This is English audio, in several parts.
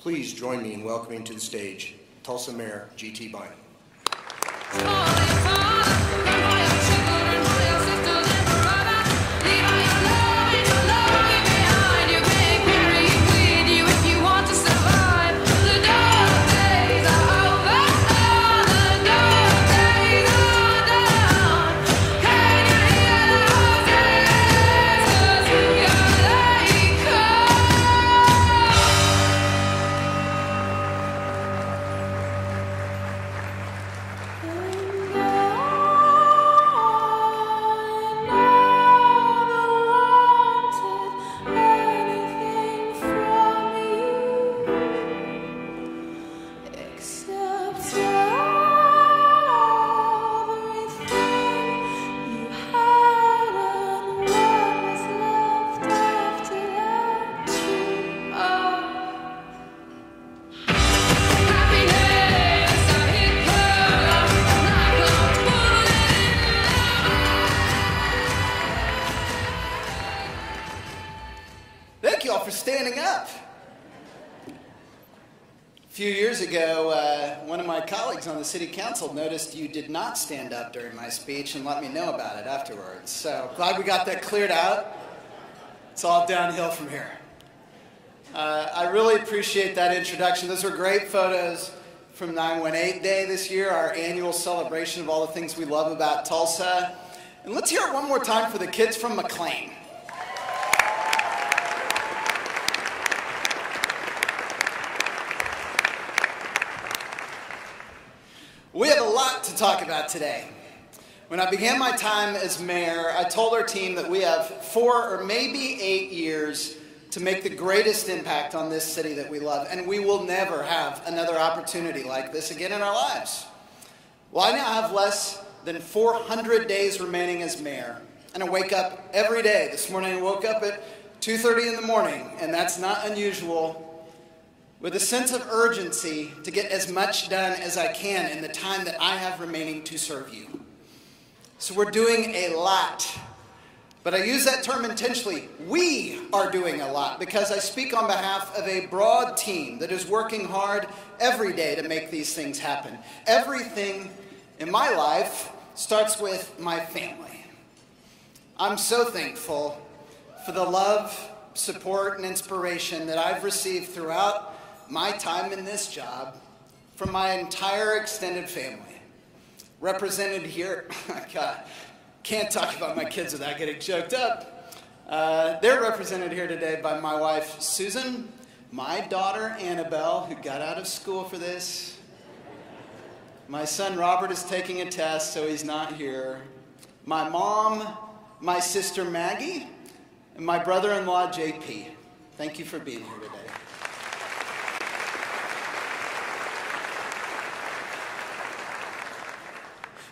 Please join me in welcoming to the stage Tulsa Mayor G.T. Bynum. Thank you all for standing up. A few years ago, one of my colleagues on the city council noticed you did not stand up during my speech and let me know about it afterwards. So glad we got that cleared out. It's all downhill from here. I really appreciate that introduction. Those were great photos from 918 Day this year, our annual celebration of all the things we love about Tulsa. And let's hear it one more time for the kids from McLean. We have a lot to talk about today. When I began my time as mayor, I told our team that we have 4 or maybe 8 years to make the greatest impact on this city that we love, and we will never have another opportunity like this again in our lives. Well, I now have less than 400 days remaining as mayor, and I wake up every day. This morning I woke up at 2:30 in the morning, and that's not unusual, with a sense of urgency to get as much done as I can in the time that I have remaining to serve you. So we're doing a lot, but I use that term intentionally. We are doing a lot because I speak on behalf of a broad team that is working hard every day to make these things happen. Everything in my life starts with my family. I'm so thankful for the love, support, and inspiration that I've received throughout my time in this job from my entire extended family. Represented here, God, can't talk about my kids without getting choked up. They're represented here today by my wife, Susan, my daughter, Annabelle, who got out of school for this. My son, Robert, is taking a test, so he's not here. My mom, my sister, Maggie, and my brother-in-law, J.P. Thank you for being here today.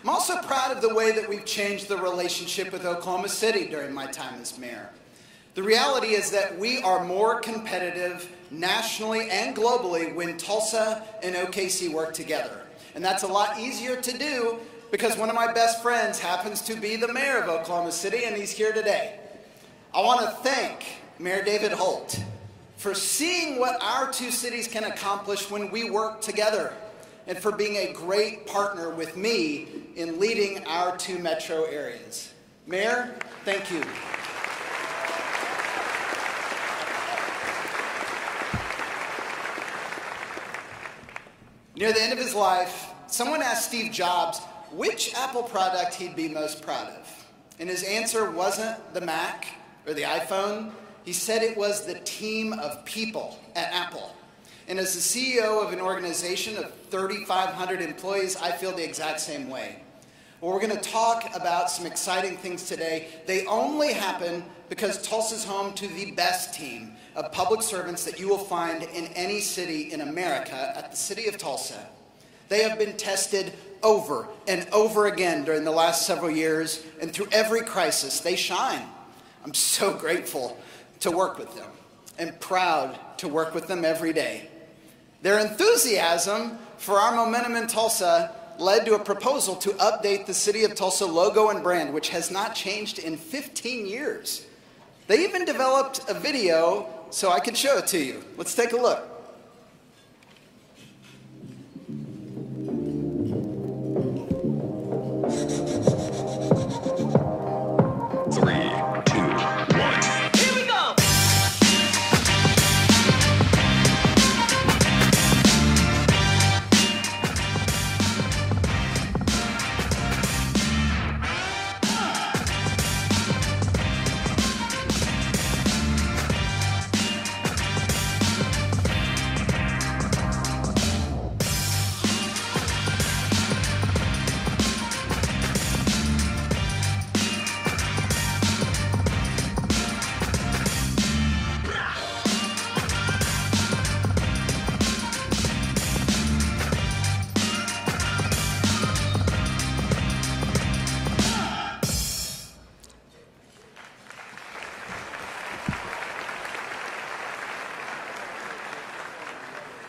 I'm also proud of the way that we've changed the relationship with Oklahoma City during my time as mayor. The reality is that we are more competitive nationally and globally when Tulsa and OKC work together. And that's a lot easier to do because one of my best friends happens to be the mayor of Oklahoma City, and he's here today. I want to thank Mayor David Holt for seeing what our two cities can accomplish when we work together, and for being a great partner with me in leading our 2 metro areas. Mayor, thank you. Near the end of his life, someone asked Steve Jobs which Apple product he'd be most proud of. And his answer wasn't the Mac or the iPhone. He said it was the team of people at Apple. And as the CEO of an organization of 3,500 employees, I feel the exact same way. Well, we're going to talk about some exciting things today. They only happen because Tulsa's home to the best team of public servants that you will find in any city in America at the City of Tulsa. They have been tested over and over again during the last several years, and through every crisis, they shine. I'm so grateful to work with them and proud to work with them every day. Their enthusiasm for our momentum in Tulsa led to a proposal to update the City of Tulsa logo and brand, which has not changed in 15 years. They even developed a video so I could show it to you. Let's take a look.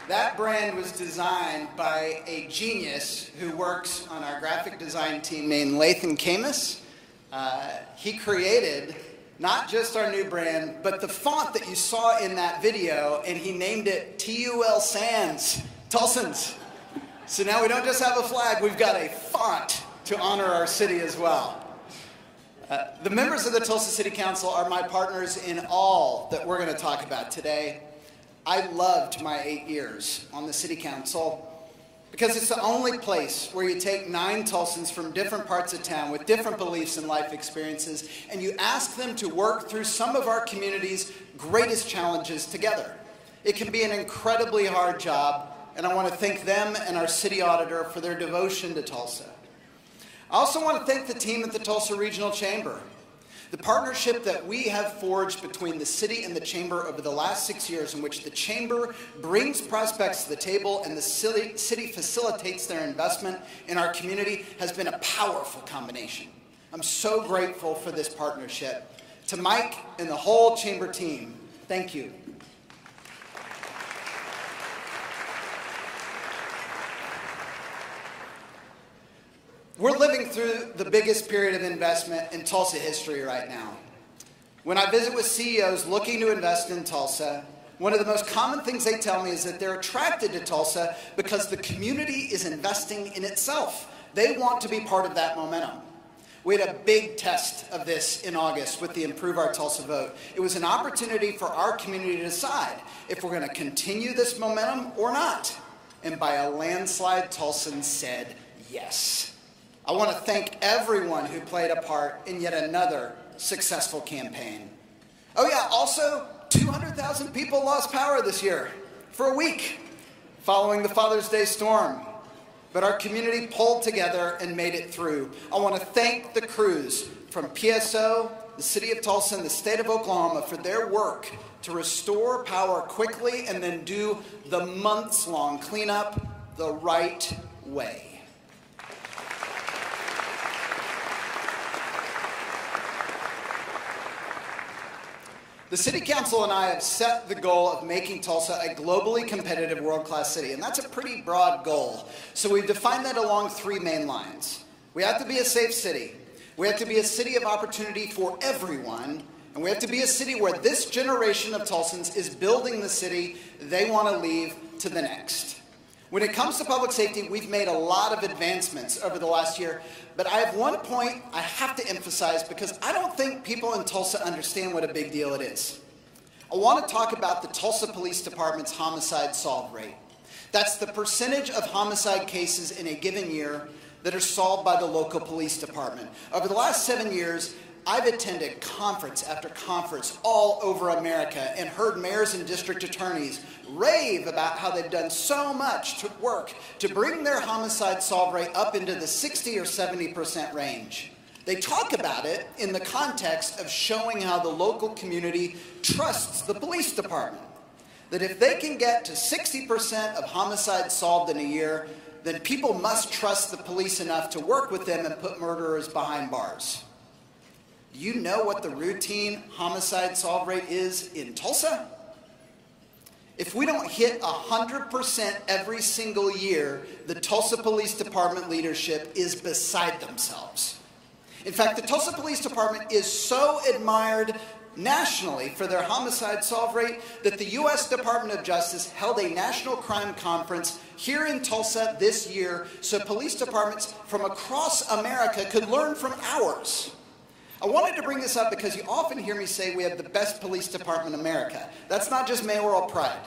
That brand was designed by a genius who works on our graphic design team named Lathan Camus. He created not just our new brand, but the font that you saw in that video, and he named it TUL Sans, Tulsans. So now we don't just have a flag, we've got a font to honor our city as well. The members of the Tulsa City Council are my partners in all that we're going to talk about today. I loved my 8 years on the City Council because it's the only place where you take 9 Tulsans from different parts of town with different beliefs and life experiences, and you ask them to work through some of our community's greatest challenges together. It can be an incredibly hard job, and I want to thank them and our city auditor for their devotion to Tulsa. I also want to thank the team at the Tulsa Regional Chamber. The partnership that we have forged between the city and the chamber over the last 6 years, in which the chamber brings prospects to the table and the city facilitates their investment in our community, has been a powerful combination. I'm so grateful for this partnership. To Mike and the whole chamber team, thank you. We're living through the biggest period of investment in Tulsa history right now. When I visit with CEOs looking to invest in Tulsa, one of the most common things they tell me is that they're attracted to Tulsa because the community is investing in itself. They want to be part of that momentum. We had a big test of this in August with the Improve Our Tulsa vote. It was an opportunity for our community to decide if we're going to continue this momentum or not. And by a landslide, Tulsans said yes. I want to thank everyone who played a part in yet another successful campaign. Oh yeah, also 200,000 people lost power this year for a week following the Father's Day storm. But our community pulled together and made it through. I want to thank the crews from PSO, the City of Tulsa, and the State of Oklahoma for their work to restore power quickly and then do the months-long cleanup the right way. The City Council and I have set the goal of making Tulsa a globally competitive world-class city, and that's a pretty broad goal. So we've defined that along 3 main lines. We have to be a safe city. We have to be a city of opportunity for everyone, and we have to be a city where this generation of Tulsans is building the city they want to leave to the next. When it comes to public safety, we've made a lot of advancements over the last year, but I have one point I have to emphasize because I don't think people in Tulsa understand what a big deal it is. I want to talk about the Tulsa Police Department's homicide solve rate. That's the percentage of homicide cases in a given year that are solved by the local police department. Over the last 7 years, I've attended conference after conference all over America and heard mayors and district attorneys rave about how they've done so much to work to bring their homicide solve rate up into the 60 or 70% range. They talk about it in the context of showing how the local community trusts the police department. That if they can get to 60% of homicides solved in a year, then people must trust the police enough to work with them and put murderers behind bars. Do you know what the routine homicide solve rate is in Tulsa? If we don't hit 100% every single year, the Tulsa Police Department leadership is beside themselves. In fact, the Tulsa Police Department is so admired nationally for their homicide solve rate that the U.S. Department of Justice held a national crime conference here in Tulsa this year so police departments from across America could learn from ours. I wanted to bring this up because you often hear me say we have the best police department in America. That's not just mayoral pride.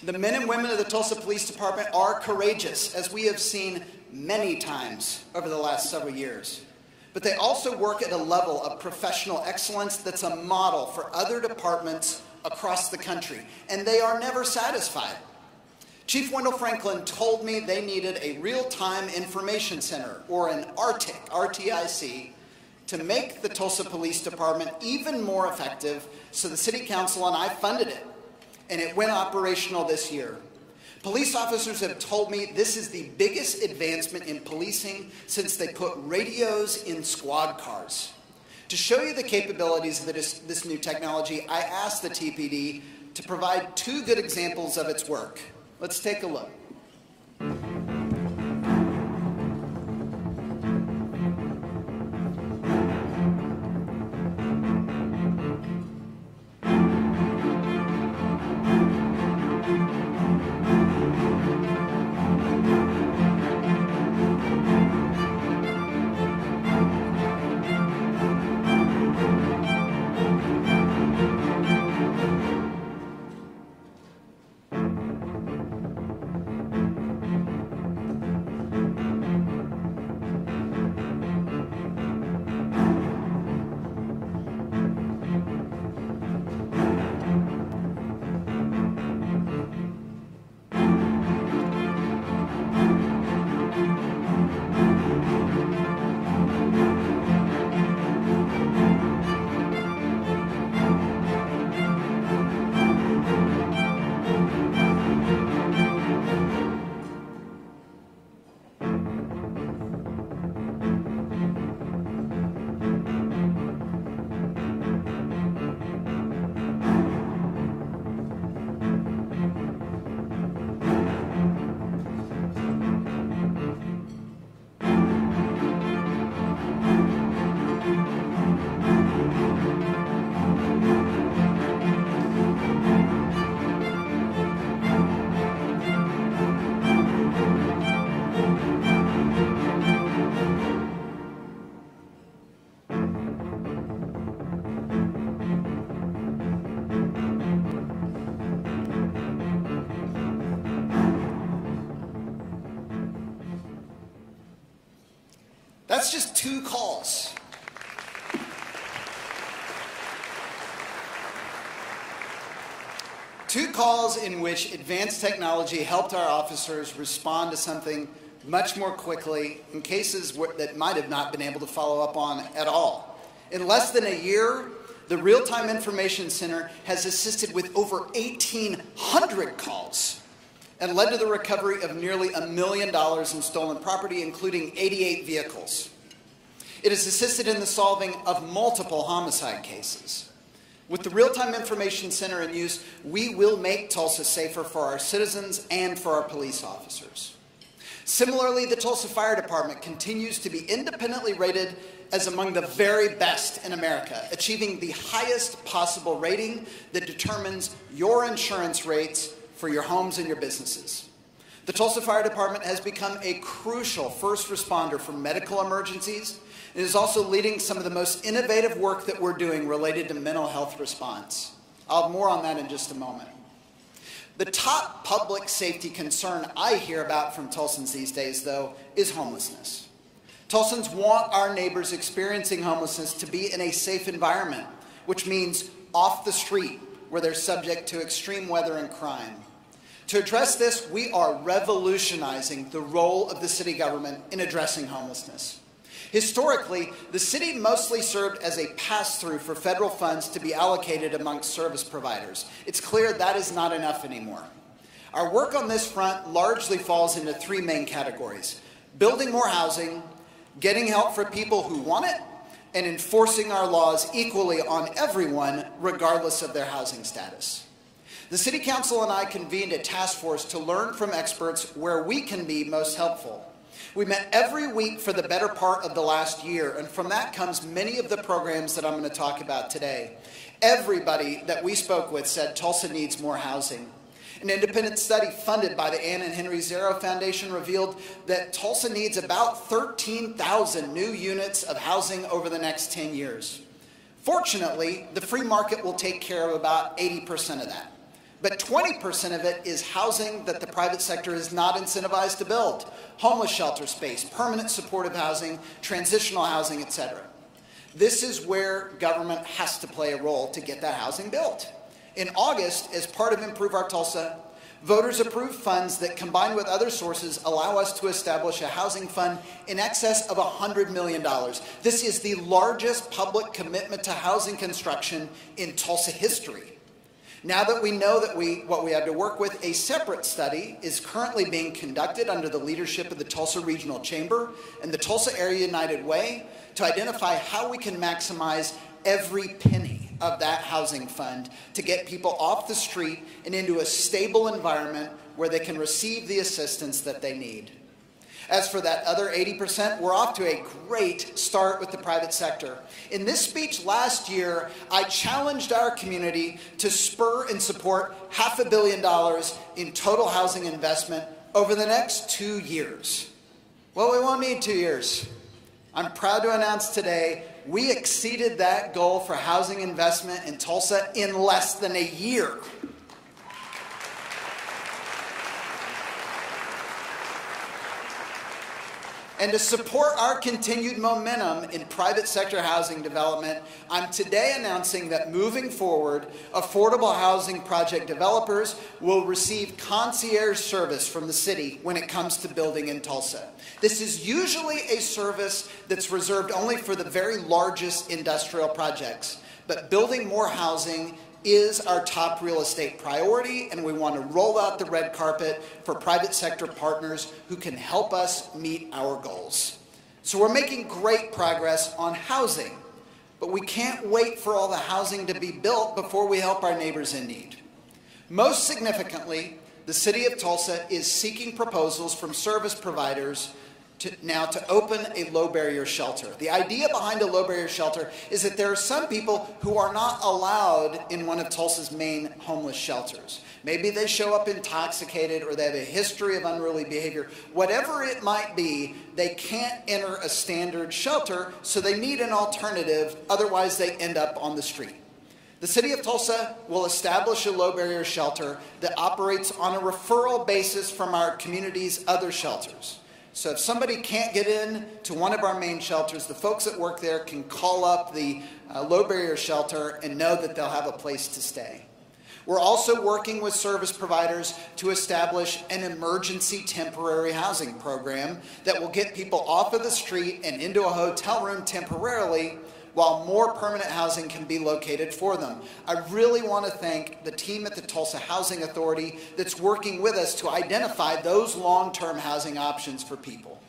The men and women of the Tulsa Police Department are courageous, as we have seen many times over the last several years. But they also work at a level of professional excellence that's a model for other departments across the country, and they are never satisfied. Chief Wendell Franklin told me they needed a real-time information center, or an RTIC, to make the Tulsa Police Department even more effective, so the City Council and I funded it, and it went operational this year. Police officers have told me this is the biggest advancement in policing since they put radios in squad cars. To show you the capabilities of this new technology, I asked the TPD to provide 2 good examples of its work. Let's take a look. That's just 2 calls. Two calls in which advanced technology helped our officers respond to something much more quickly in cases that might have not been able to follow up on at all. In less than a year, the Real-Time Information Center has assisted with over 1,800 calls and led to the recovery of nearly $1 million in stolen property, including 88 vehicles. It has assisted in the solving of multiple homicide cases. With the Real-Time Information Center in use, we will make Tulsa safer for our citizens and for our police officers. Similarly, the Tulsa Fire Department continues to be independently rated as among the very best in America, achieving the highest possible rating that determines your insurance rates for your homes and your businesses. The Tulsa Fire Department has become a crucial first responder for medical emergencies and is also leading some of the most innovative work that we're doing related to mental health response. I'll have more on that in just a moment. The top public safety concern I hear about from Tulsans these days, though, is homelessness. Tulsans want our neighbors experiencing homelessness to be in a safe environment, which means off the street, where they're subject to extreme weather and crime. To address this, we are revolutionizing the role of the city government in addressing homelessness. Historically, the city mostly served as a pass-through for federal funds to be allocated amongst service providers. It's clear that is not enough anymore. Our work on this front largely falls into 3 main categories: building more housing, getting help for people who want it, and enforcing our laws equally on everyone, regardless of their housing status. The City Council and I convened a task force to learn from experts where we can be most helpful. We met every week for the better part of the last year, and from that comes many of the programs that I'm going to talk about today. Everybody that we spoke with said Tulsa needs more housing. An independent study funded by the Ann and Henry Zero Foundation revealed that Tulsa needs about 13,000 new units of housing over the next 10 years. Fortunately, the free market will take care of about 80% of that. But 20% of it is housing that the private sector is not incentivized to build: homeless shelter space, permanent supportive housing, transitional housing, etc. This is where government has to play a role to get that housing built. In August, as part of Improve Our Tulsa, voters approved funds that, combined with other sources, allow us to establish a housing fund in excess of $100 million. This is the largest public commitment to housing construction in Tulsa history. Now that we know that what we have to work with, a separate study is currently being conducted under the leadership of the Tulsa Regional Chamber and the Tulsa Area United Way to identify how we can maximize every penny of that housing fund to get people off the street and into a stable environment where they can receive the assistance that they need. As for that other 80%, we're off to a great start with the private sector. In this speech last year, I challenged our community to spur and support $500 million in total housing investment over the next 2 years. Well, we won't need 2 years. I'm proud to announce today we exceeded that goal for housing investment in Tulsa in less than a year. And to support our continued momentum in private sector housing development, I'm today announcing that moving forward, affordable housing project developers will receive concierge service from the city when it comes to building in Tulsa. This is usually a service that's reserved only for the very largest industrial projects, but building more housing is our top real estate priority, and we want to roll out the red carpet for private sector partners who can help us meet our goals. So we're making great progress on housing, but we can't wait for all the housing to be built before we help our neighbors in need. Most significantly, the City of Tulsa is seeking proposals from service providers to open a low-barrier shelter. The idea behind a low-barrier shelter is that there are some people who are not allowed in one of Tulsa's main homeless shelters. Maybe they show up intoxicated or they have a history of unruly behavior. Whatever it might be, they can't enter a standard shelter, so they need an alternative, otherwise they end up on the street. The City of Tulsa will establish a low-barrier shelter that operates on a referral basis from our community's other shelters. So if somebody can't get in to one of our main shelters, the folks that work there can call up the low-barrier shelter and know that they'll have a place to stay. We're also working with service providers to establish an emergency temporary housing program that will get people off of the street and into a hotel room temporarily, while more permanent housing can be located for them. I really want to thank the team at the Tulsa Housing Authority that's working with us to identify those long-term housing options for people.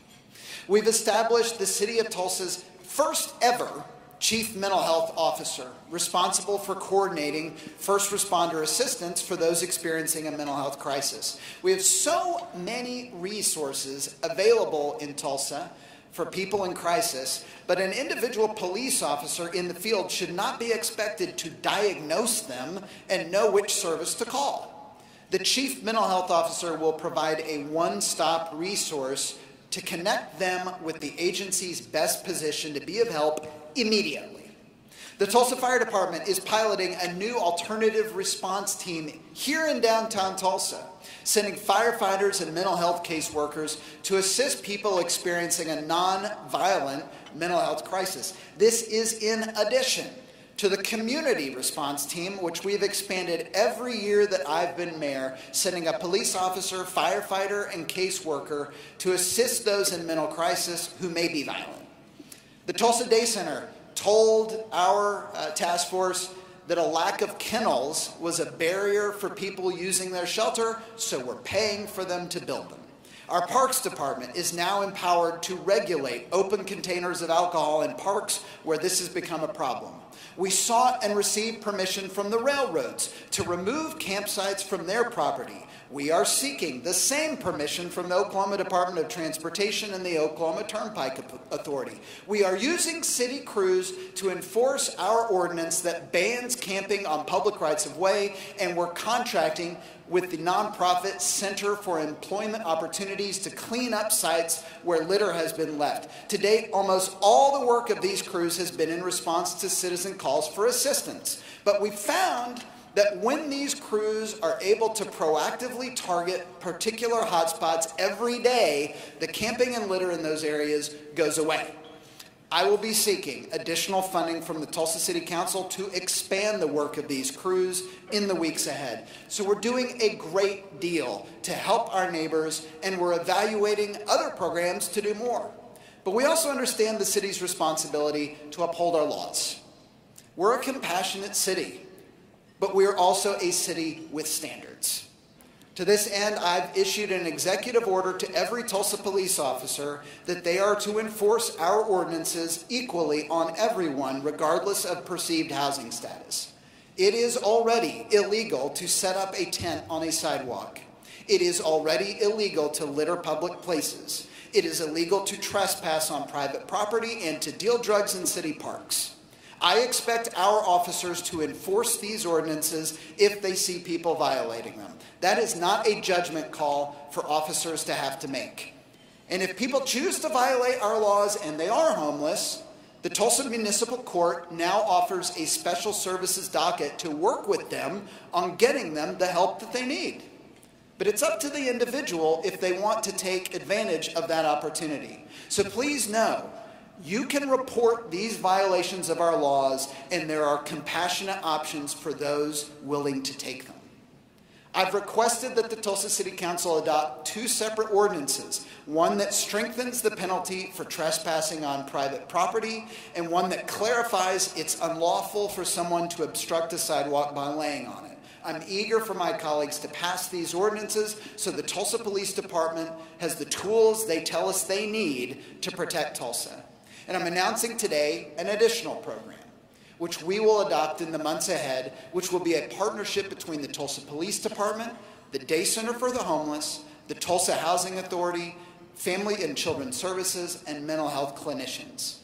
We've established the City of Tulsa's first ever Chief Mental Health Officer, responsible for coordinating first responder assistance for those experiencing a mental health crisis. We have so many resources available in Tulsa for people in crisis, but an individual police officer in the field should not be expected to diagnose them and know which service to call. The Chief Mental Health Officer will provide a one-stop resource to connect them with the agency's best position to be of help immediately. The Tulsa Fire Department is piloting a new alternative response team here in downtown Tulsa, sending firefighters and mental health caseworkers to assist people experiencing a non-violent mental health crisis. This is in addition to the community response team, which we've expanded every year that I've been mayor, sending a police officer, firefighter, and caseworker to assist those in mental crisis who may be violent. The Tulsa Day Center told our task force that a lack of kennels was a barrier for people using their shelter, so we're paying for them to build them. Our Parks Department is now empowered to regulate open containers of alcohol in parks where this has become a problem. We sought and received permission from the railroads to remove campsites from their property. We are seeking the same permission from the Oklahoma Department of Transportation and the Oklahoma Turnpike Authority. We are using city crews to enforce our ordinance that bans camping on public rights-of-way, and we're contracting with the nonprofit Center for Employment Opportunities to clean up sites where litter has been left. To date, almost all the work of these crews has been in response to citizen calls for assistance. But we found that when these crews are able to proactively target particular hotspots every day, the camping and litter in those areas goes away. I will be seeking additional funding from the Tulsa City Council to expand the work of these crews in the weeks ahead. So we're doing a great deal to help our neighbors, and we're evaluating other programs to do more. But we also understand the city's responsibility to uphold our laws. We're a compassionate city, but we are also a city with standards. To this end, I've issued an executive order to every Tulsa police officer that they are to enforce our ordinances equally on everyone, regardless of perceived housing status. It is already illegal to set up a tent on a sidewalk. It is already illegal to litter public places. It is illegal to trespass on private property and to deal drugs in city parks. I expect our officers to enforce these ordinances if they see people violating them. That is not a judgment call for officers to have to make. And if people choose to violate our laws and they are homeless, the Tulsa Municipal Court now offers a special services docket to work with them on getting them the help that they need. But it's up to the individual if they want to take advantage of that opportunity. So please know, you can report these violations of our laws, and there are compassionate options for those willing to take them. I've requested that the Tulsa City Council adopt 2 separate ordinances, one that strengthens the penalty for trespassing on private property, and one that clarifies it's unlawful for someone to obstruct a sidewalk by laying on it. I'm eager for my colleagues to pass these ordinances so the Tulsa Police Department has the tools they tell us they need to protect Tulsa. And I'm announcing today an additional program, which we will adopt in the months ahead, which will be a partnership between the Tulsa Police Department, the Day Center for the Homeless, the Tulsa Housing Authority, Family and Children's Services, and mental health clinicians.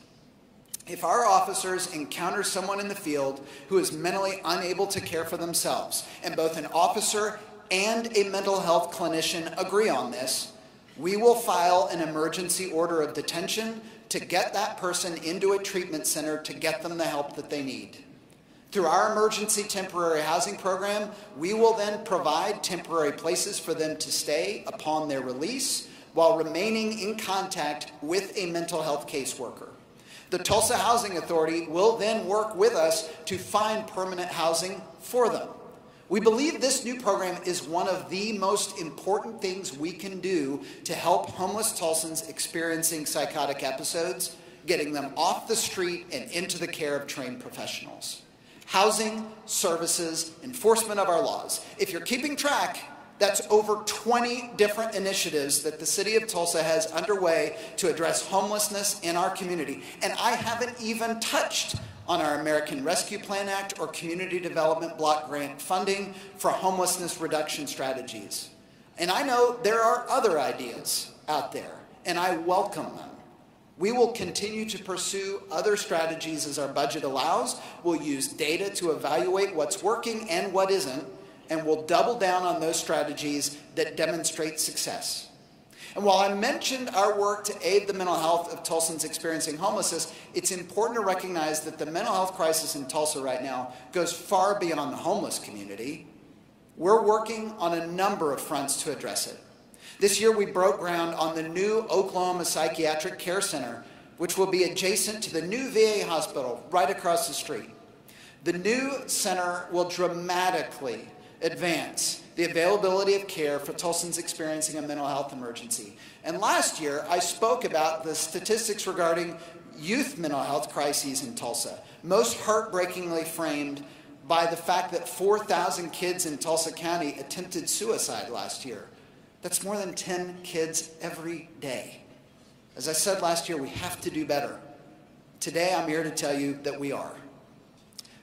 If our officers encounter someone in the field who is mentally unable to care for themselves, and both an officer and a mental health clinician agree on this, we will file an emergency order of detention to get that person into a treatment center to get them the help that they need. Through our emergency temporary housing program, we will then provide temporary places for them to stay upon their release while remaining in contact with a mental health caseworker. The Tulsa Housing Authority will then work with us to find permanent housing for them. We believe this new program is one of the most important things we can do to help homeless Tulsans experiencing psychotic episodes, getting them off the street and into the care of trained professionals. Housing, services, enforcement of our laws. If you're keeping track, that's over 20 different initiatives that the city of Tulsa has underway to address homelessness in our community. And I haven't even touched on our American Rescue Plan Act or Community Development Block Grant funding for homelessness reduction strategies. And I know there are other ideas out there, and I welcome them. We will continue to pursue other strategies as our budget allows. We'll use data to evaluate what's working and what isn't, and we'll double down on those strategies that demonstrate success. And while I mentioned our work to aid the mental health of Tulsans experiencing homelessness, it's important to recognize that the mental health crisis in Tulsa right now goes far beyond the homeless community. We're working on a number of fronts to address it. This year we broke ground on the new Oklahoma Psychiatric Care Center, which will be adjacent to the new VA hospital right across the street. The new center will dramatically advance the availability of care for Tulsans experiencing a mental health emergency. And last year, I spoke about the statistics regarding youth mental health crises in Tulsa, most heartbreakingly framed by the fact that 4,000 kids in Tulsa County attempted suicide last year. That's more than 10 kids every day. As I said last year, we have to do better. Today, I'm here to tell you that we are.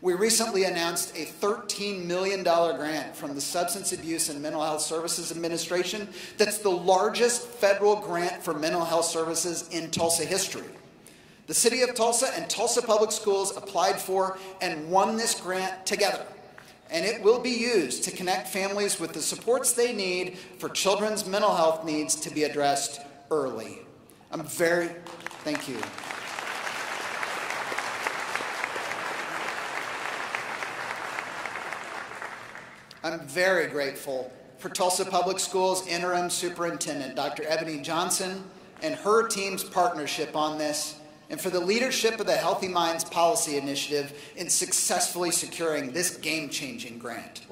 We recently announced a $13 million grant from the Substance Abuse and Mental Health Services Administration. That's the largest federal grant for mental health services in Tulsa history. The City of Tulsa and Tulsa Public Schools applied for and won this grant together. And it will be used to connect families with the supports they need for children's mental health needs to be addressed early. Thank you. I'm very grateful for Tulsa Public Schools Interim Superintendent, Dr. Ebony Johnson, and her team's partnership on this, and for the leadership of the Healthy Minds Policy Initiative in successfully securing this game-changing grant.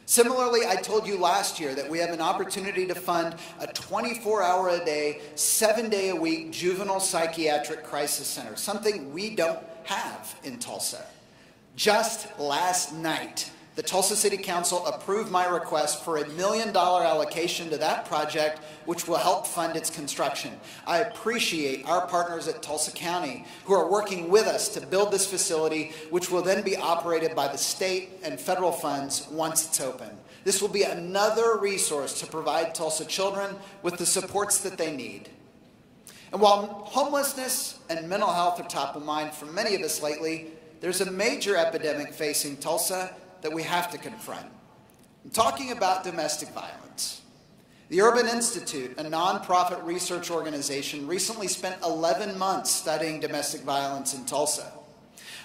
Similarly, I told you last year that we have an opportunity to fund a 24-hour-a-day, 7-day-a-week juvenile psychiatric crisis center, something we don't have in Tulsa. Just last night, the Tulsa City Council approved my request for a $1 million allocation to that project, which will help fund its construction. I appreciate our partners at Tulsa County who are working with us to build this facility, which will then be operated by the state and federal funds once it's open. This will be another resource to provide Tulsa children with the supports that they need. And while homelessness and mental health are top of mind for many of us lately, there's a major epidemic facing Tulsa that we have to confront. I'm talking about domestic violence. The Urban Institute, a nonprofit research organization, recently spent 11 months studying domestic violence in Tulsa.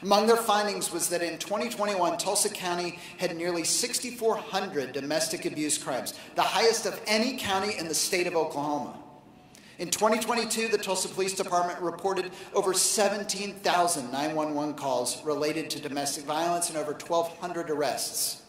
Among their findings was that in 2021, Tulsa County had nearly 6,400 domestic abuse crimes, the highest of any county in the state of Oklahoma. In 2022, the Tulsa Police Department reported over 17,000 911 calls related to domestic violence and over 1,200 arrests.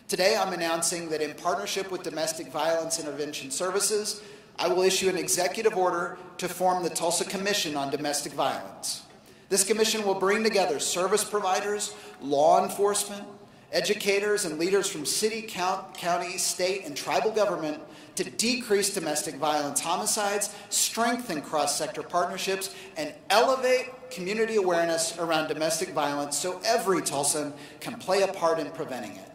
Today, I'm announcing that in partnership with Domestic Violence Intervention Services, I will issue an executive order to form the Tulsa Commission on Domestic Violence. This commission will bring together service providers, law enforcement, educators, and leaders from city, county, state, and tribal government to decrease domestic violence homicides, strengthen cross-sector partnerships, and elevate community awareness around domestic violence so every Tulsan can play a part in preventing it.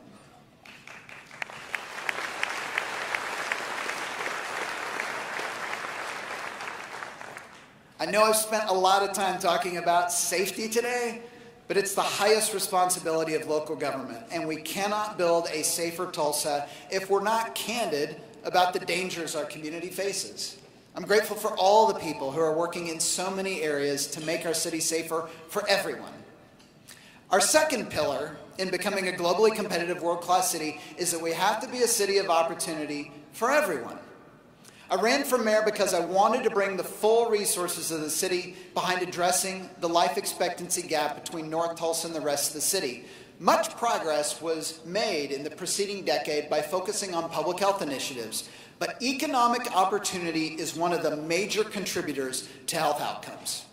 I know I've spent a lot of time talking about safety today, but it's the highest responsibility of local government, and we cannot build a safer Tulsa if we're not candid about the dangers our community faces. I'm grateful for all the people who are working in so many areas to make our city safer for everyone. Our second pillar in becoming a globally competitive world-class city is that we have to be a city of opportunity for everyone. I ran for mayor because I wanted to bring the full resources of the city behind addressing the life expectancy gap between North Tulsa and the rest of the city. Much progress was made in the preceding decade by focusing on public health initiatives, but economic opportunity is one of the major contributors to health outcomes.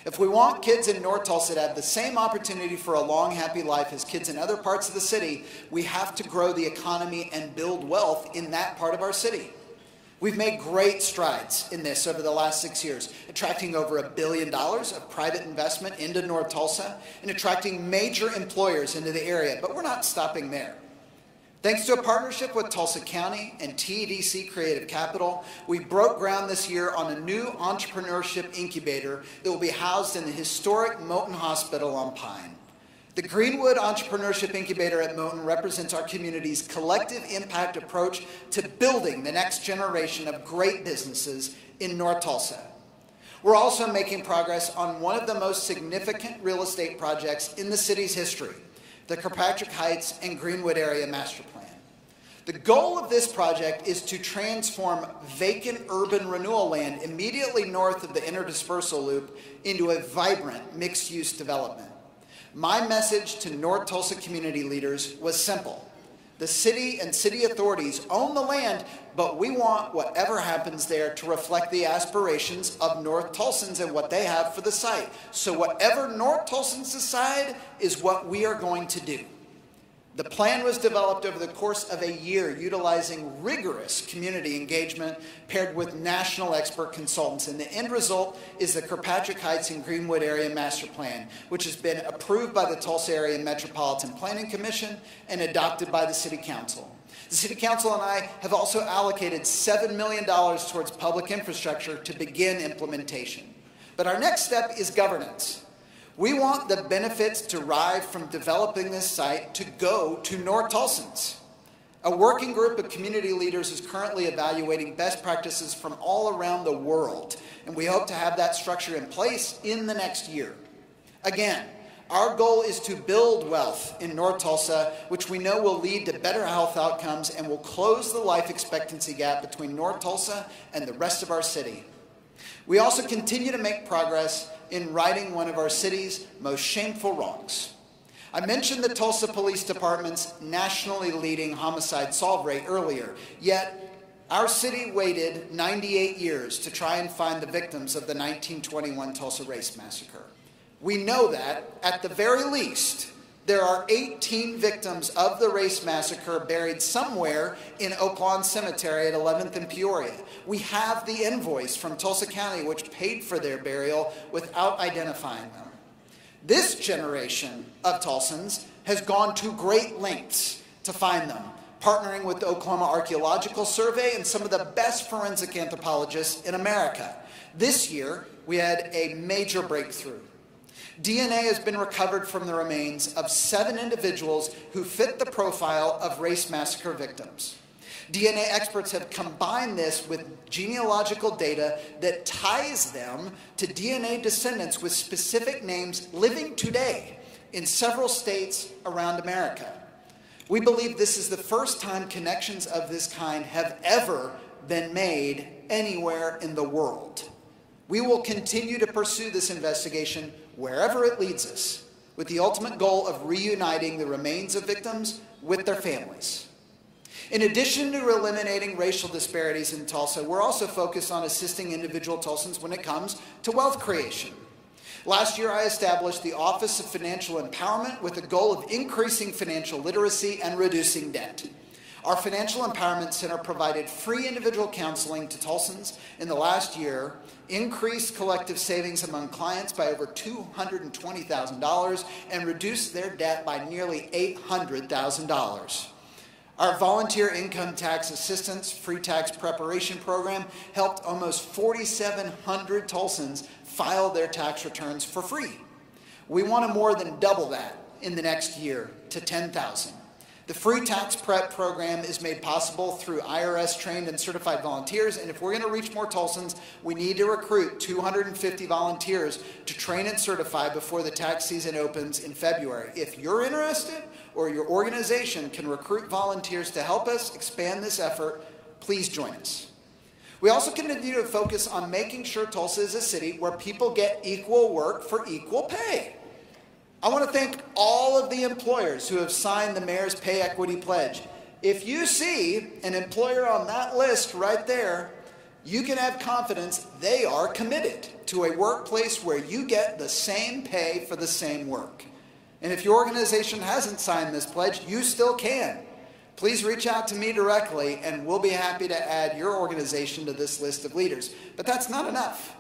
If we want kids in North Tulsa to have the same opportunity for a long, happy life as kids in other parts of the city, we have to grow the economy and build wealth in that part of our city. We've made great strides in this over the last 6 years, attracting over $1 billion of private investment into North Tulsa and attracting major employers into the area, but we're not stopping there. Thanks to a partnership with Tulsa County and TDC Creative Capital, we broke ground this year on a new entrepreneurship incubator that will be housed in the historic Moton Hospital on Pine. The Greenwood Entrepreneurship Incubator at Moton represents our community's collective impact approach to building the next generation of great businesses in North Tulsa. We're also making progress on one of the most significant real estate projects in the city's history, the Kirkpatrick Heights and Greenwood Area Master Plan. The goal of this project is to transform vacant urban renewal land immediately north of the interdispersal loop into a vibrant mixed-use development. My message to North Tulsa community leaders was simple. The city and city authorities own the land, but we want whatever happens there to reflect the aspirations of North Tulsans and what they have for the site. So whatever North Tulsans decide is what we are going to do. The plan was developed over the course of a year, utilizing rigorous community engagement paired with national expert consultants. And the end result is the Kirkpatrick Heights and Greenwood Area Master Plan, which has been approved by the Tulsa Area Metropolitan Planning Commission and adopted by the City Council. The City Council and I have also allocated $7 million towards public infrastructure to begin implementation. But our next step is governance. We want the benefits derived from developing this site to go to North Tulsans. A working group of community leaders is currently evaluating best practices from all around the world, and we hope to have that structure in place in the next year. Again, our goal is to build wealth in North Tulsa, which we know will lead to better health outcomes and will close the life expectancy gap between North Tulsa and the rest of our city. We also continue to make progress in righting one of our city's most shameful wrongs. I mentioned the Tulsa Police Department's nationally leading homicide solve rate earlier, yet our city waited 98 years to try and find the victims of the 1921 Tulsa Race Massacre. We know that, at the very least, there are 18 victims of the race massacre buried somewhere in Oaklawn Cemetery at 11th and Peoria. We have the invoice from Tulsa County which paid for their burial without identifying them. This generation of Tulsans has gone to great lengths to find them, partnering with the Oklahoma Archaeological Survey and some of the best forensic anthropologists in America. This year, we had a major breakthrough. DNA has been recovered from the remains of 7 individuals who fit the profile of race massacre victims. DNA experts have combined this with genealogical data that ties them to DNA descendants with specific names living today in several states around America. We believe this is the first time connections of this kind have ever been made anywhere in the world. We will continue to pursue this investigation wherever it leads us, with the ultimate goal of reuniting the remains of victims with their families. In addition to eliminating racial disparities in Tulsa, we're also focused on assisting individual Tulsans when it comes to wealth creation. Last year, I established the Office of Financial Empowerment with the goal of increasing financial literacy and reducing debt. Our Financial Empowerment Center provided free individual counseling to Tulsans in the last year, increased collective savings among clients by over $220,000, and reduced their debt by nearly $800,000. Our volunteer income tax assistance free tax preparation program helped almost 4,700 Tulsans file their tax returns for free. We want to more than double that in the next year to 10,000. The free tax prep program is made possible through IRS trained and certified volunteers, and if we're going to reach more Tulsans, we need to recruit 250 volunteers to train and certify before the tax season opens in February. If you're interested or your organization can recruit volunteers to help us expand this effort, please join us. We also continue to focus on making sure Tulsa is a city where people get equal work for equal pay. I want to thank all of the employers who have signed the Mayor's Pay Equity Pledge. If you see an employer on that list right there, you can have confidence they are committed to a workplace where you get the same pay for the same work. And if your organization hasn't signed this pledge, you still can. Please reach out to me directly, and we'll be happy to add your organization to this list of leaders. But that's not enough.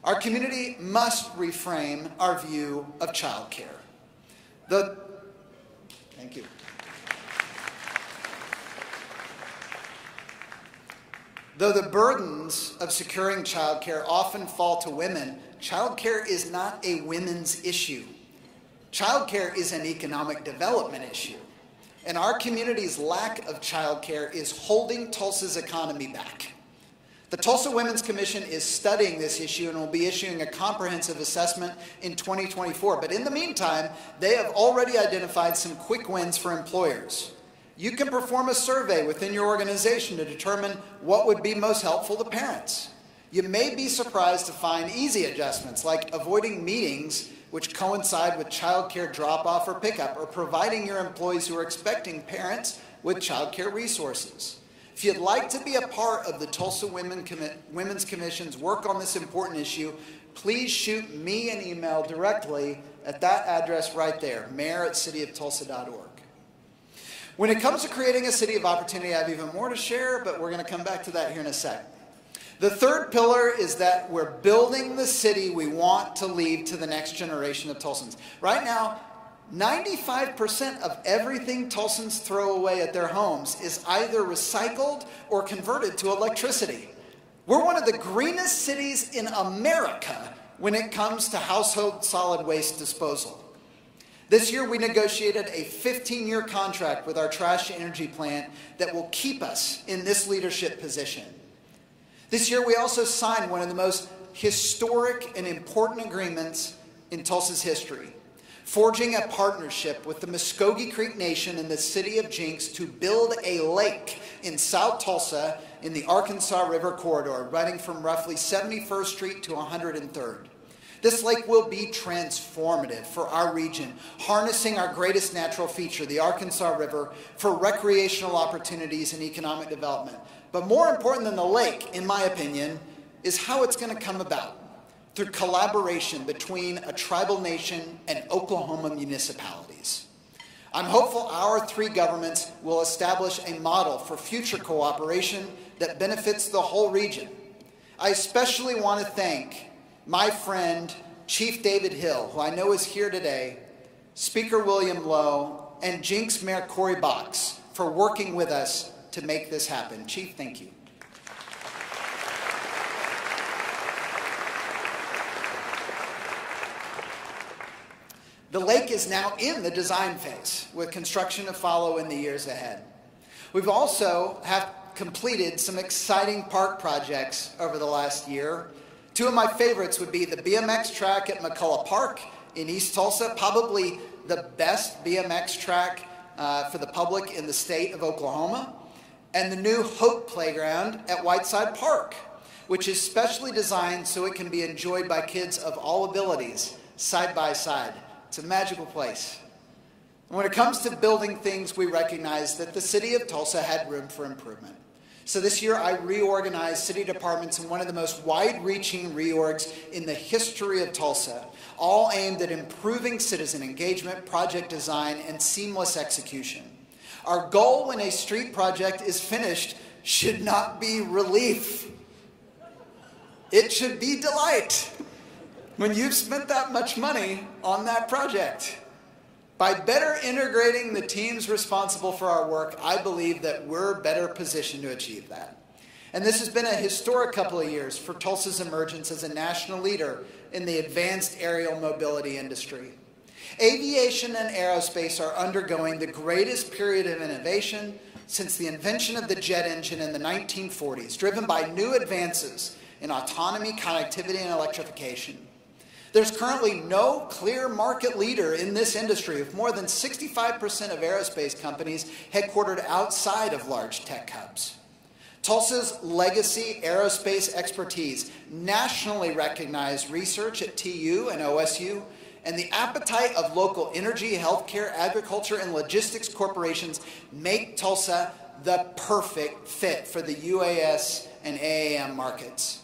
Our community must reframe our view of childcare. Thank you. Though the burdens of securing childcare often fall to women, childcare is not a women's issue. Childcare is an economic development issue. And our community's lack of childcare is holding Tulsa's economy back. The Tulsa Women's Commission is studying this issue and will be issuing a comprehensive assessment in 2024. But in the meantime, they have already identified some quick wins for employers. You can perform a survey within your organization to determine what would be most helpful to parents. You may be surprised to find easy adjustments like avoiding meetings which coincide with childcare drop-off or pickup, or providing your employees who are expecting parents with childcare resources. If you'd like to be a part of the Tulsa Women's Commission's work on this important issue, please shoot me an email directly at that address right there, mayor@cityoftulsa.org. When it comes to creating a city of opportunity, I have even more to share, but we're going to come back to that here in a sec. The third pillar is that we're building the city we want to leave to the next generation of Tulsans. Right now, 95% of everything Tulsans throw away at their homes is either recycled or converted to electricity. We're one of the greenest cities in America when it comes to household solid waste disposal. This year, we negotiated a 15-year contract with our trash-to-energy plant that will keep us in this leadership position. This year, we also signed one of the most historic and important agreements in Tulsa's history, forging a partnership with the Muskogee Creek Nation and the city of Jinx to build a lake in South Tulsa in the Arkansas River corridor, running from roughly 71st Street to 103rd. This lake will be transformative for our region, harnessing our greatest natural feature, the Arkansas River, for recreational opportunities and economic development. But more important than the lake, in my opinion, is how it's going to come about, through collaboration between a tribal nation and Oklahoma municipalities. I'm hopeful our three governments will establish a model for future cooperation that benefits the whole region. I especially want to thank my friend, Chief David Hill, who I know is here today, Speaker William Lowe, and Jinx Mayor Corey Box for working with us to make this happen. Chief, thank you. The lake is now in the design phase, with construction to follow in the years ahead. We've also completed some exciting park projects over the last year. Two of my favorites would be the BMX track at McCullough Park in East Tulsa, probably the best BMX track for the public in the state of Oklahoma, and the new Hope Playground at Whiteside Park, which is specially designed so it can be enjoyed by kids of all abilities, side by side. It's a magical place. And when it comes to building things, we recognize that the city of Tulsa had room for improvement. So this year I reorganized city departments in one of the most wide-reaching reorgs in the history of Tulsa, all aimed at improving citizen engagement, project design, and seamless execution. Our goal when a street project is finished should not be relief. It should be delight. When you've spent that much money on that project. By better integrating the teams responsible for our work, I believe that we're better positioned to achieve that. And this has been a historic couple of years for Tulsa's emergence as a national leader in the advanced aerial mobility industry. Aviation and aerospace are undergoing the greatest period of innovation since the invention of the jet engine in the 1940s, driven by new advances in autonomy, connectivity, and electrification. There's currently no clear market leader in this industry, with more than 65% of aerospace companies headquartered outside of large tech hubs. Tulsa's legacy aerospace expertise, nationally recognized research at TU and OSU, and the appetite of local energy, healthcare, agriculture, and logistics corporations make Tulsa the perfect fit for the UAS and AAM markets.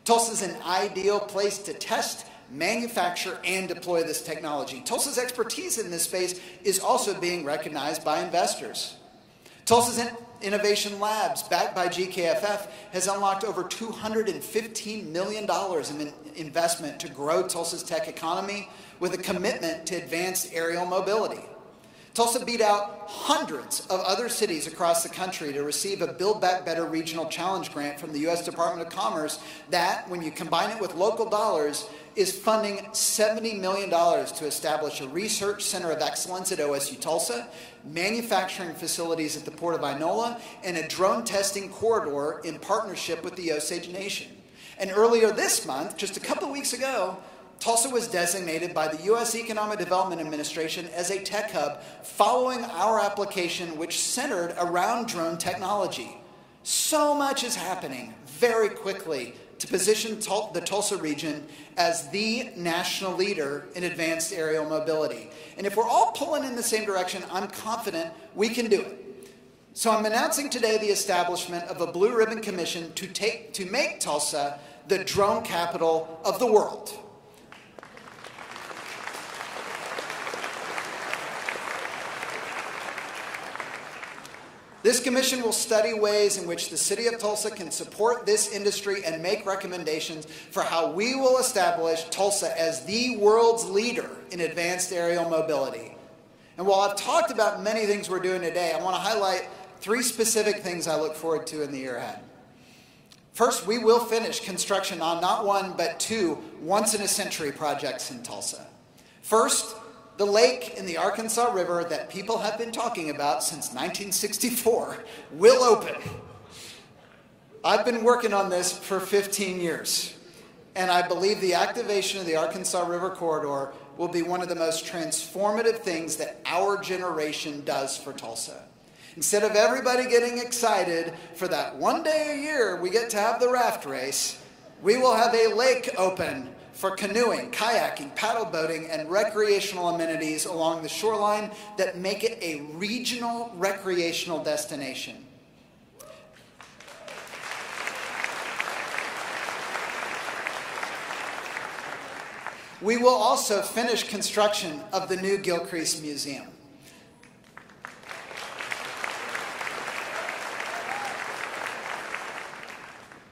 Tulsa is an ideal place to test, manufacture, and deploy this technology. Tulsa's expertise in this space is also being recognized by investors. Tulsa's Innovation Labs, backed by GKFF, has unlocked over $215 million in investment to grow Tulsa's tech economy with a commitment to advanced aerial mobility. Tulsa beat out hundreds of other cities across the country to receive a Build Back Better Regional Challenge grant from the U.S. Department of Commerce that, when you combine it with local dollars, is funding $70 million to establish a research center of excellence at OSU Tulsa, manufacturing facilities at the Port of Inola, and a drone testing corridor in partnership with the Osage Nation. And earlier this month, just a couple of weeks ago, Tulsa was designated by the U.S. Economic Development Administration as a tech hub following our application, which centered around drone technology. So much is happening very quickly to position the Tulsa region as the national leader in advanced aerial mobility. And if we're all pulling in the same direction, I'm confident we can do it. So I'm announcing today the establishment of a Blue Ribbon Commission to make Tulsa the drone capital of the world. This commission will study ways in which the city of Tulsa can support this industry and make recommendations for how we will establish Tulsa as the world's leader in advanced aerial mobility. And while I've talked about many things we're doing today, I want to highlight three specific things I look forward to in the year ahead. First, we will finish construction on not one, but two once-in-a-century projects in Tulsa. First, the lake in the Arkansas River that people have been talking about since 1964 will open. I've been working on this for 15 years, and I believe the activation of the Arkansas River Corridor will be one of the most transformative things that our generation does for Tulsa. Instead of everybody getting excited for that one day a year we get to have the raft race, we will have a lake open for canoeing, kayaking, paddle boating, and recreational amenities along the shoreline that make it a regional recreational destination. We will also finish construction of the new Gilcrease Museum.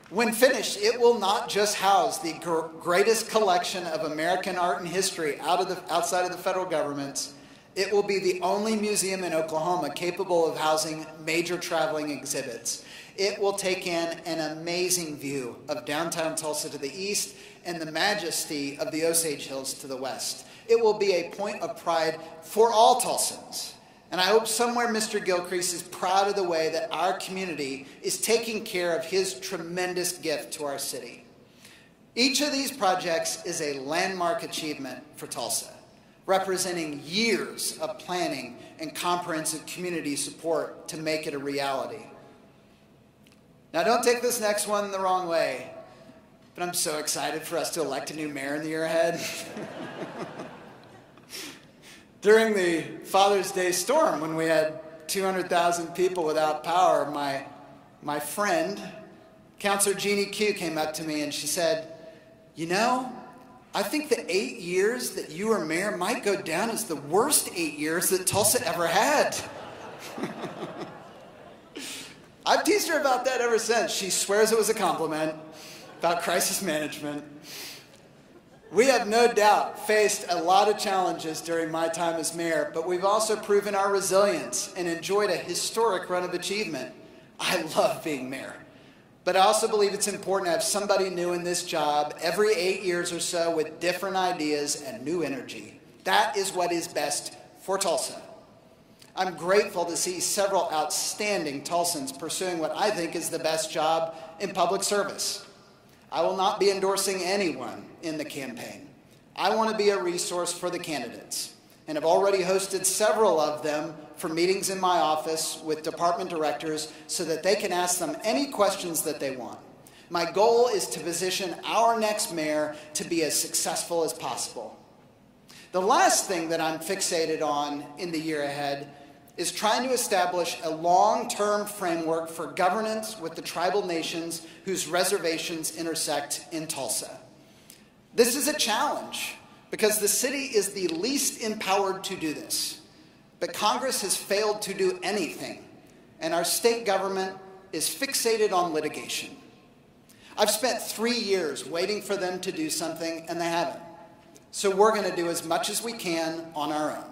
When finished, it will not just house the greatest collection of American art and history outside of the federal government. It will be the only museum in Oklahoma capable of housing major traveling exhibits. It will take in an amazing view of downtown Tulsa to the east and the majesty of the Osage Hills to the west. It will be a point of pride for all Tulsans. And I hope somewhere Mr. Gilcrease is proud of the way that our community is taking care of his tremendous gift to our city. Each of these projects is a landmark achievement for Tulsa, representing years of planning and comprehensive community support to make it a reality. Now, don't take this next one the wrong way, but I'm so excited for us to elect a new mayor in the year ahead. During the Father's Day storm, when we had 200,000 people without power, my friend, Councilor Jeannie Q, came up to me and she said, "You know, I think the 8 years that you were mayor might go down as the worst 8 years that Tulsa ever had." I've teased her about that ever since. She swears it was a compliment about crisis management. We have no doubt faced a lot of challenges during my time as mayor, but we've also proven our resilience and enjoyed a historic run of achievement. I love being mayor, but I also believe it's important to have somebody new in this job every 8 years or so with different ideas and new energy. That is what is best for Tulsa. I'm grateful to see several outstanding Tulsans pursuing what I think is the best job in public service. I will not be endorsing anyone in the campaign. I want to be a resource for the candidates, and have already hosted several of them for meetings in my office with department directors so that they can ask them any questions that they want. My goal is to position our next mayor to be as successful as possible. The last thing that I'm fixated on in the year ahead is trying to establish a long-term framework for governance with the tribal nations whose reservations intersect in Tulsa. This is a challenge because the city is the least empowered to do this, but Congress has failed to do anything, and our state government is fixated on litigation. I've spent 3 years waiting for them to do something, and they haven't. So we're going to do as much as we can on our own.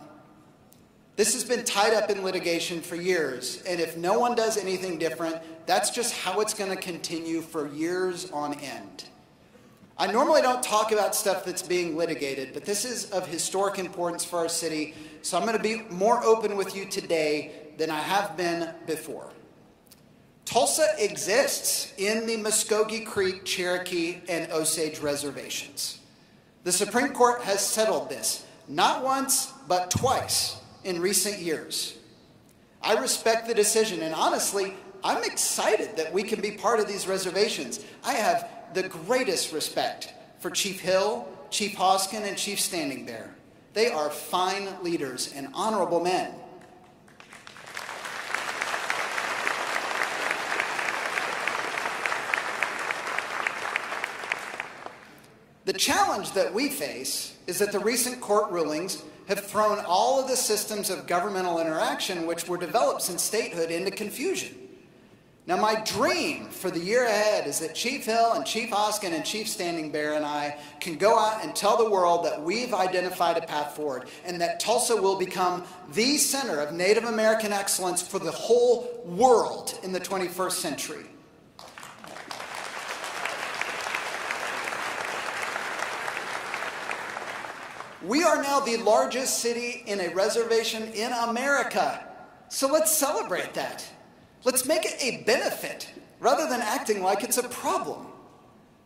This has been tied up in litigation for years, and if no one does anything different, that's just how it's going to continue for years on end. I normally don't talk about stuff that's being litigated, but this is of historic importance for our city, so I'm going to be more open with you today than I have been before. Tulsa exists in the Muskogee Creek, Cherokee, and Osage reservations. The Supreme Court has settled this, not once, but twice in recent years. I respect the decision, and honestly, I'm excited that we can be part of these reservations. I have the greatest respect for Chief Hill, Chief Hoskin, and Chief Standing Bear. They are fine leaders and honorable men. The challenge that we face is that the recent court rulings have thrown all of the systems of governmental interaction which were developed since statehood into confusion. Now, my dream for the year ahead is that Chief Hill and Chief Hoskin and Chief Standing Bear and I can go out and tell the world that we've identified a path forward and that Tulsa will become the center of Native American excellence for the whole world in the 21st century. We are now the largest city in a reservation in America, so let's celebrate that. Let's make it a benefit rather than acting like it's a problem.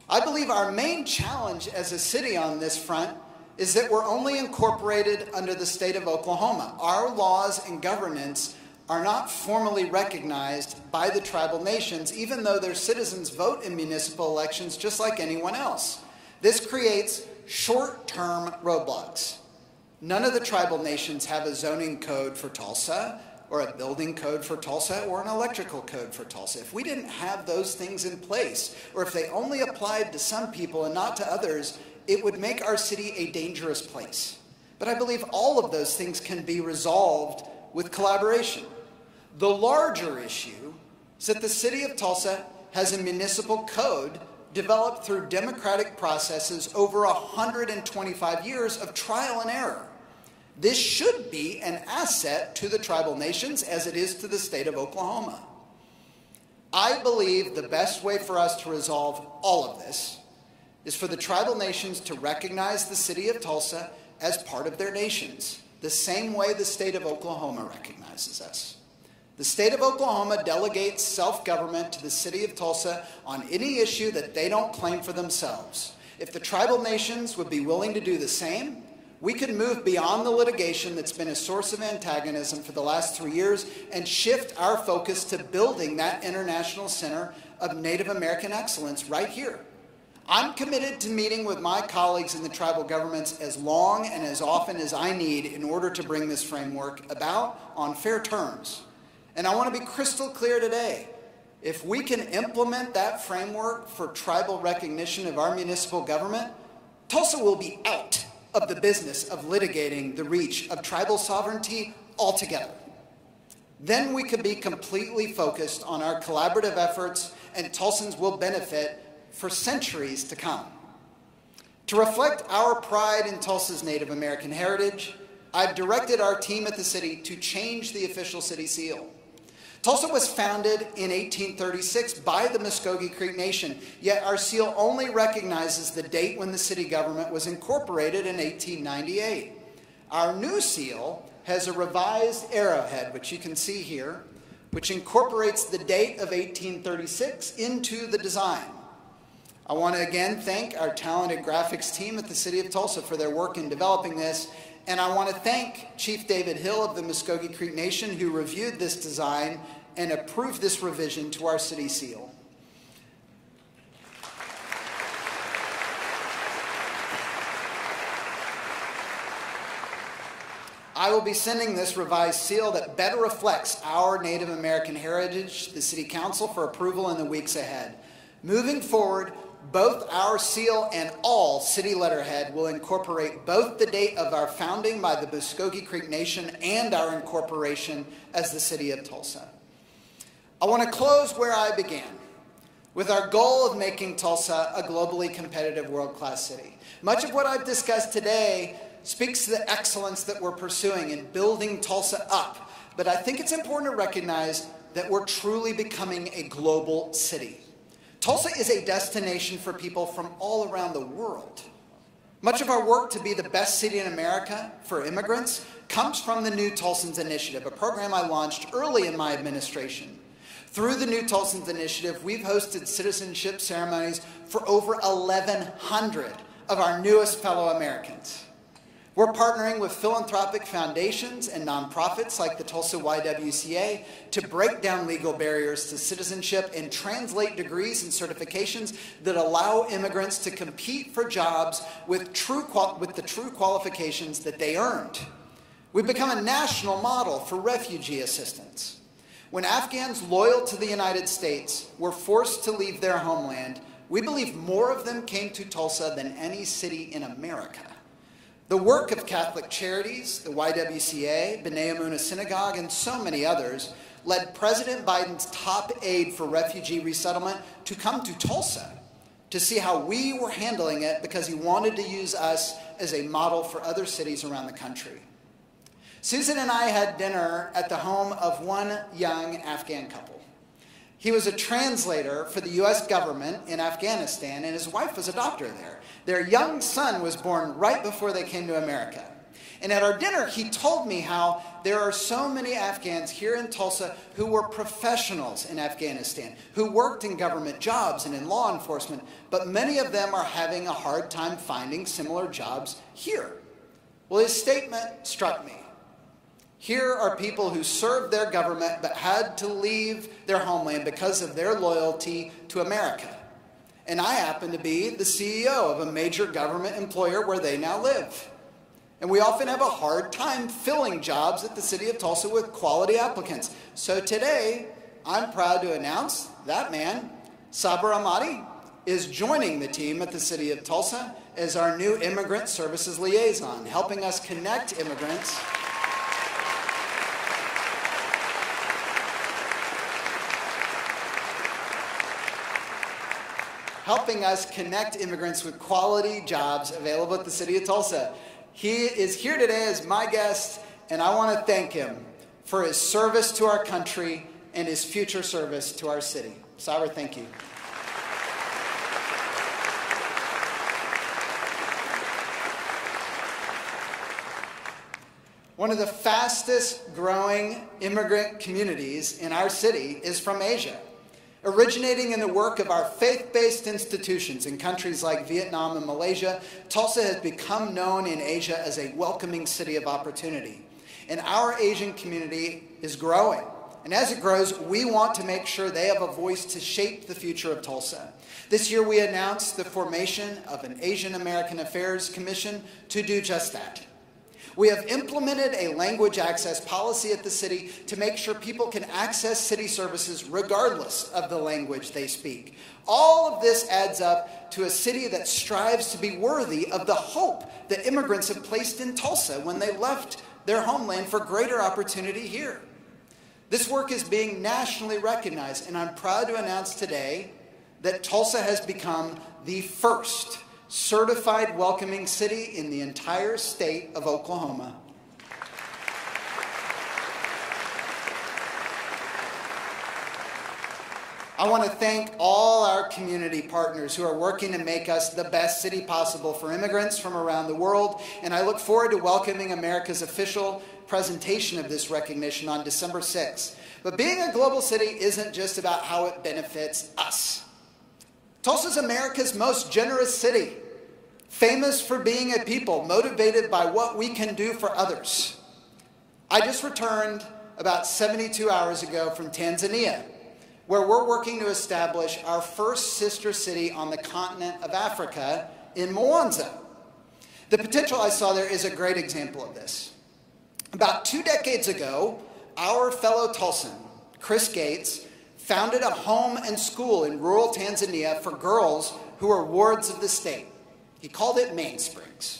I believe our main challenge as a city on this front is that we're only incorporated under the state of Oklahoma. Our laws and governance are not formally recognized by the tribal nations, even though their citizens vote in municipal elections just like anyone else. This creates short-term roadblocks. None of the tribal nations have a zoning code for Tulsa, or a building code for Tulsa, or an electrical code for Tulsa. If we didn't have those things in place, or if they only applied to some people and not to others, it would make our city a dangerous place. But I believe all of those things can be resolved with collaboration. The larger issue is that the city of Tulsa has a municipal code developed through democratic processes over 125 years of trial and error. This should be an asset to the tribal nations as it is to the state of Oklahoma. I believe the best way for us to resolve all of this is for the tribal nations to recognize the city of Tulsa as part of their nations, the same way the state of Oklahoma recognizes us. The state of Oklahoma delegates self-government to the city of Tulsa on any issue that they don't claim for themselves. If the tribal nations would be willing to do the same, we could move beyond the litigation that's been a source of antagonism for the last 3 years and shift our focus to building that international center of Native American excellence right here. I'm committed to meeting with my colleagues in the tribal governments as long and as often as I need in order to bring this framework about on fair terms. And I want to be crystal clear today. If we can implement that framework for tribal recognition of our municipal government, Tulsa will be out of the business of litigating the reach of tribal sovereignty altogether. Then we could be completely focused on our collaborative efforts, and Tulsans will benefit for centuries to come. To reflect our pride in Tulsa's Native American heritage, I've directed our team at the city to change the official city seal. Tulsa was founded in 1836 by the Muskogee Creek Nation, yet our seal only recognizes the date when the city government was incorporated in 1898. Our new seal has a revised arrowhead, which you can see here, which incorporates the date of 1836 into the design. I want to again thank our talented graphics team at the City of Tulsa for their work in developing this, and I want to thank Chief David Hill of the Muskogee Creek Nation who reviewed this design and approved this revision to our city seal. I will be sending this revised seal that better reflects our Native American heritage to the City Council for approval in the weeks ahead. Moving forward, both our seal and all city letterhead will incorporate both the date of our founding by the Muskogee Creek Nation and our incorporation as the City of Tulsa. I want to close where I began, with our goal of making Tulsa a globally competitive world-class city. Much of what I've discussed today speaks to the excellence that we're pursuing in building Tulsa up, but I think it's important to recognize that we're truly becoming a global city. Tulsa is a destination for people from all around the world. Much of our work to be the best city in America for immigrants comes from the New Tulsans Initiative, a program I launched early in my administration. Through the New Tulsans Initiative, we've hosted citizenship ceremonies for over 1,100 of our newest fellow Americans. We're partnering with philanthropic foundations and nonprofits like the Tulsa YWCA to break down legal barriers to citizenship and translate degrees and certifications that allow immigrants to compete for jobs with the true qualifications that they earned. We've become a national model for refugee assistance. When Afghans loyal to the United States were forced to leave their homeland, we believe more of them came to Tulsa than any city in America. The work of Catholic Charities, the YWCA, B'nai Amunah Synagogue, and so many others led President Biden's top aide for refugee resettlement to come to Tulsa to see how we were handling it because he wanted to use us as a model for other cities around the country. Susan and I had dinner at the home of one young Afghan couple. He was a translator for the U.S. government in Afghanistan, and his wife was a doctor there. Their young son was born right before they came to America. And at our dinner, he told me how there are so many Afghans here in Tulsa who were professionals in Afghanistan, who worked in government jobs and in law enforcement, but many of them are having a hard time finding similar jobs here. Well, his statement struck me. Here are people who served their government but had to leave their homeland because of their loyalty to America. And I happen to be the CEO of a major government employer where they now live. And we often have a hard time filling jobs at the City of Tulsa with quality applicants. So today, I'm proud to announce that man, Sabar Ahmadi, is joining the team at the City of Tulsa as our new Immigrant Services Liaison, helping us connect immigrants with quality jobs available at the City of Tulsa. He is here today as my guest, and I want to thank him for his service to our country and his future service to our city. Saber, thank you. One of the fastest growing immigrant communities in our city is from Asia. Originating in the work of our faith-based institutions in countries like Vietnam and Malaysia, Tulsa has become known in Asia as a welcoming city of opportunity. And our Asian community is growing. And as it grows, we want to make sure they have a voice to shape the future of Tulsa. This year we announced the formation of an Asian American Affairs Commission to do just that. We have implemented a language access policy at the city to make sure people can access city services regardless of the language they speak. All of this adds up to a city that strives to be worthy of the hope that immigrants have placed in Tulsa when they left their homeland for greater opportunity here. This work is being nationally recognized, and I'm proud to announce today that Tulsa has become the first certified welcoming city in the entire state of Oklahoma. I want to thank all our community partners who are working to make us the best city possible for immigrants from around the world, and I look forward to welcoming America's official presentation of this recognition on December 6th. But being a global city isn't just about how it benefits us. Tulsa's America's most generous city, famous for being a people motivated by what we can do for others. I just returned about 72 hours ago from Tanzania, where we're working to establish our first sister city on the continent of Africa in Mwanza. The potential I saw there is a great example of this. About 2 decades ago, our fellow Tulsan, Chris Gates, founded a home and school in rural Tanzania for girls who are wards of the state. He called it Mainsprings.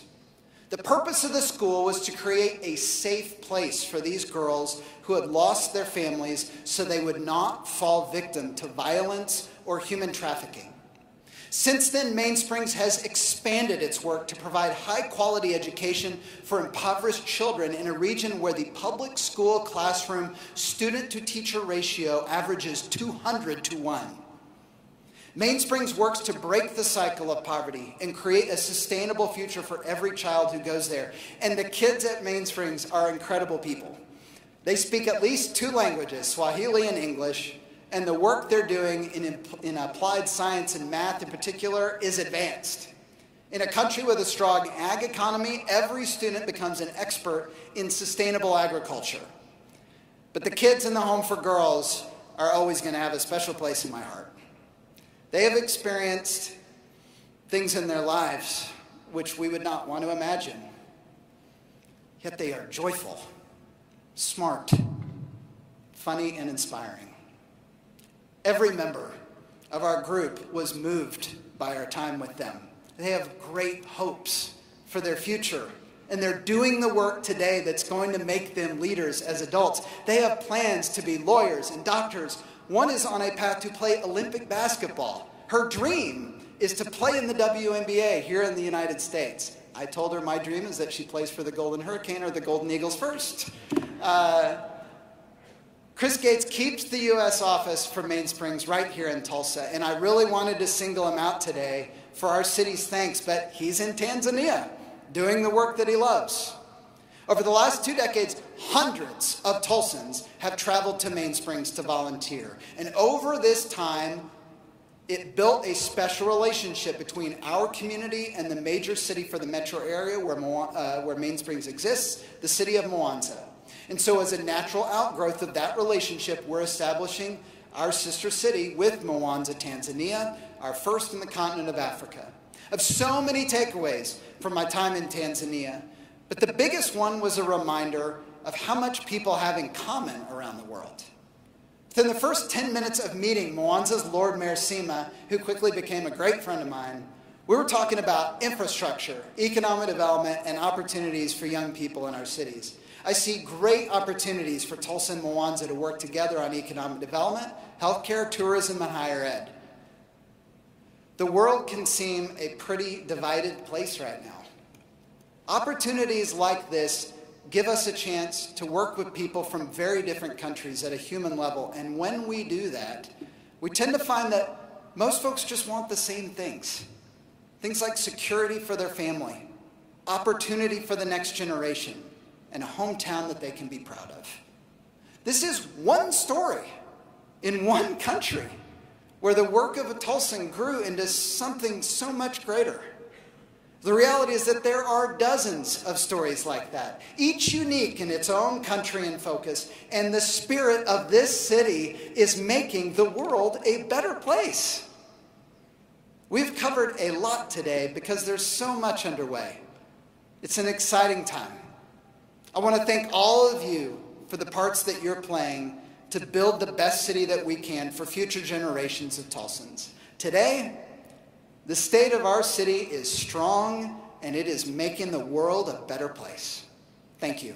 The purpose of the school was to create a safe place for these girls who had lost their families so they would not fall victim to violence or human trafficking. Since then, Mainsprings has expanded its work to provide high-quality education for impoverished children in a region where the public school classroom student-to-teacher ratio averages 200 to 1. Mainsprings works to break the cycle of poverty and create a sustainable future for every child who goes there. And the kids at Mainsprings are incredible people. They speak at least 2 languages, Swahili and English, and the work they're doing in applied science and math in particular is advanced. In a country with a strong ag economy, every student becomes an expert in sustainable agriculture. But the kids in the Home for Girls are always going to have a special place in my heart. They have experienced things in their lives which we would not want to imagine. Yet they are joyful, smart, funny, and inspiring. Every member of our group was moved by our time with them. They have great hopes for their future, and they're doing the work today that's going to make them leaders as adults. They have plans to be lawyers and doctors. One is on a path to play Olympic basketball. Her dream is to play in the WNBA here in the United States. I told her my dream is that she plays for the Golden Hurricane or the Golden Eagles first. Chris Gates keeps the U.S. office for Mainsprings right here in Tulsa, and I really wanted to single him out today for our city's thanks, but he's in Tanzania doing the work that he loves. Over the last 2 decades, hundreds of Tulsans have traveled to Mainsprings to volunteer, and over this time, it built a special relationship between our community and the major city for the metro area where Mainsprings exists, the city of Mwanza. And so as a natural outgrowth of that relationship, we're establishing our sister city with Mwanza, Tanzania, our first in the continent of Africa. I have so many takeaways from my time in Tanzania, but the biggest one was a reminder of how much people have in common around the world. Within the first 10 minutes of meeting Mwanza's Lord Mayor Sima, who quickly became a great friend of mine, we were talking about infrastructure, economic development, and opportunities for young people in our cities. I see great opportunities for Tulsa and Mwanza to work together on economic development, healthcare, tourism, and higher ed. The world can seem a pretty divided place right now. Opportunities like this give us a chance to work with people from very different countries at a human level. And when we do that, we tend to find that most folks just want the same things. Things like security for their family, opportunity for the next generation, and a hometown that they can be proud of. This is one story in one country where the work of a Tulsan grew into something so much greater. The reality is that there are dozens of stories like that, each unique in its own country and focus, and the spirit of this city is making the world a better place. We've covered a lot today because there's so much underway. It's an exciting time. I want to thank all of you for the parts that you're playing to build the best city that we can for future generations of Tulsans. Today, the state of our city is strong, and it is making the world a better place. Thank you.